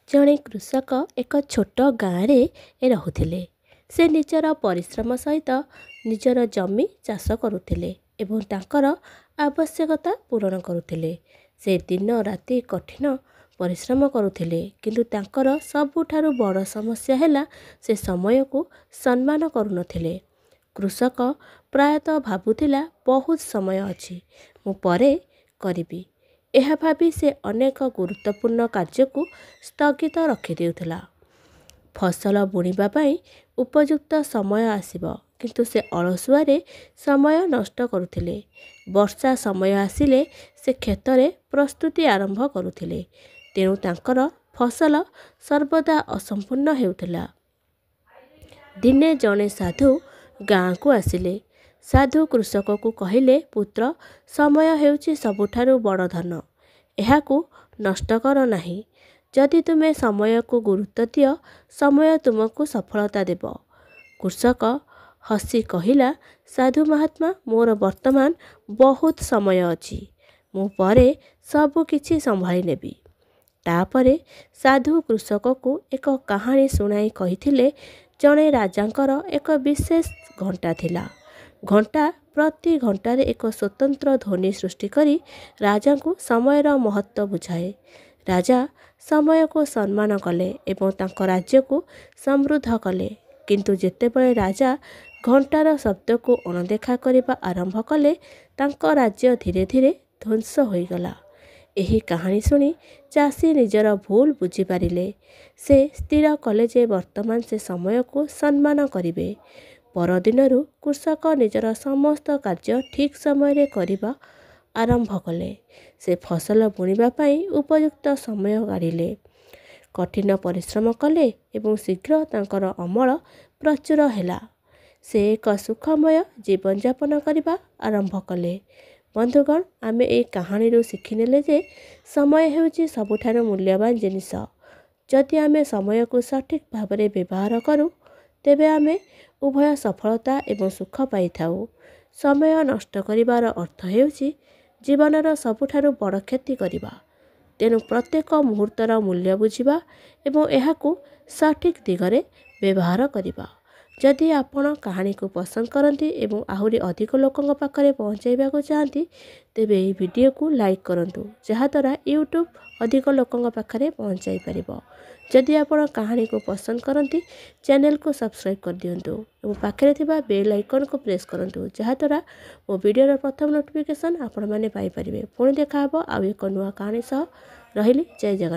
जड़े कृषक एक छोट गाँव रे रहुथिले। से निजर परिश्रम सहित निजर जमी चाष करुथिले एवं तांकर आवश्यकता पूरण करुथिले। से दिन राति कठिन परिश्रम करुथिले, किंतु तांकर सबुठारु बड़ समस्या हैला से समय को सम्मान करुनथिले। कृषक प्रायतः भाबुथिला बहुत समय अछि, मु परे करिबी। यह भावी से अनेक गुरुत्वपूर्ण कार्य को स्थगित रखिदेउथिला। फसल बुणिबा पई उपयुक्त समय आसिब, किंतु से अलसुआरे समय नष्ट करुथिले। वर्षा समय आसिले से खेतरे प्रस्तुति आरंभ करुथिले, तेणु तांकर फसल सर्वदा असंपूर्ण हेउथिला। दिने जणे साधु गाँ को आसिले। साधु कृषक को कहिले, पुत्र, समय हेउची सबुठारु बड़ धन, एहाकू नष्ट कर नाही। जदि तुमे समय को गुरुत्व दियो, समय तुमको सफलता देब। कृषक हसी कहिला, साधु महात्मा, मोर वर्तमान बहुत समय अछि, मु परे सबु किछि संभाली नेबी। तापरे साधु कृषक को एक कहानी सुनाई कहिथिले, जणे राजांकर एक विशेष घंटा थिला। घंटा प्रति घंटारे एक स्वतंत्र ध्वनि सृष्टि करी राजा को समयर महत्व बुझाए। राजा समय को सम्मान कले एवं तांको राज्य को समृद्ध कले, किंतु जेतेबेले राजा घंटार शब्द को अणदेखा करिबा आरंभ कले, तांको राज्य धीरे धीरे ध्वंस होईगला। एही कहानी सुनी चाषी निजर भूल बुझी पारिले। से स्थिर कले जे वर्तमान से समय को सम्मान करिवे। परदिनरु कृषक निजर समस्त कार्य ठीक समय करिबा आरंभ कले। से फसल बुणिबा पई उपयुक्त समय काढ़िले, कठिन परिश्रम कले एवं शीघ्र तांकर अमल प्रचुर हैला। से एक सुखमय जीवन यापन करिबा आरंभ कले। बंधुगण, आमे ए कहानी रो शिखिनेले जे समय हेउची सबुठारु मूल्यवान जिनिस। जदि आमे समय को सठिक भाबरे व्यवहार करू, तेबे आमे उभय सफलता एवं सुख पाइथाऊ। समय नष्ट करिबार अर्थ हेउची जीवनर सबुठारु बड़ क्षति करिबा। तेणु प्रत्येक मुहूर्तर मूल्य बुझिबा एवं एहाकू सठिक दिगरे व्यवहार करिबा। जदि आपण कहानी को पसंद करती एवं आहुरी अधिक लोकों पाखरे पहुँचाइबा को चाहती, तेबे एही वीडियो को लाइक करंतु, जहाद्वारा यूट्यूब अधिक लोकों पाखरे पहुँचाई पारिबो। जदि आपण कहानी को पसंद करती, चैनल को सब्सक्राइब कर दियंतु और पाखरे थिबा बेल आइकन को प्रेस करंतु, जहाद्वारा मो वीडियोर प्रथम नोटिफिकेशन आपण माने पाई परिबे। पुणी देखा हबो आउ एक नुआ कहानी सह। रहिली, जय जगन्नाथ।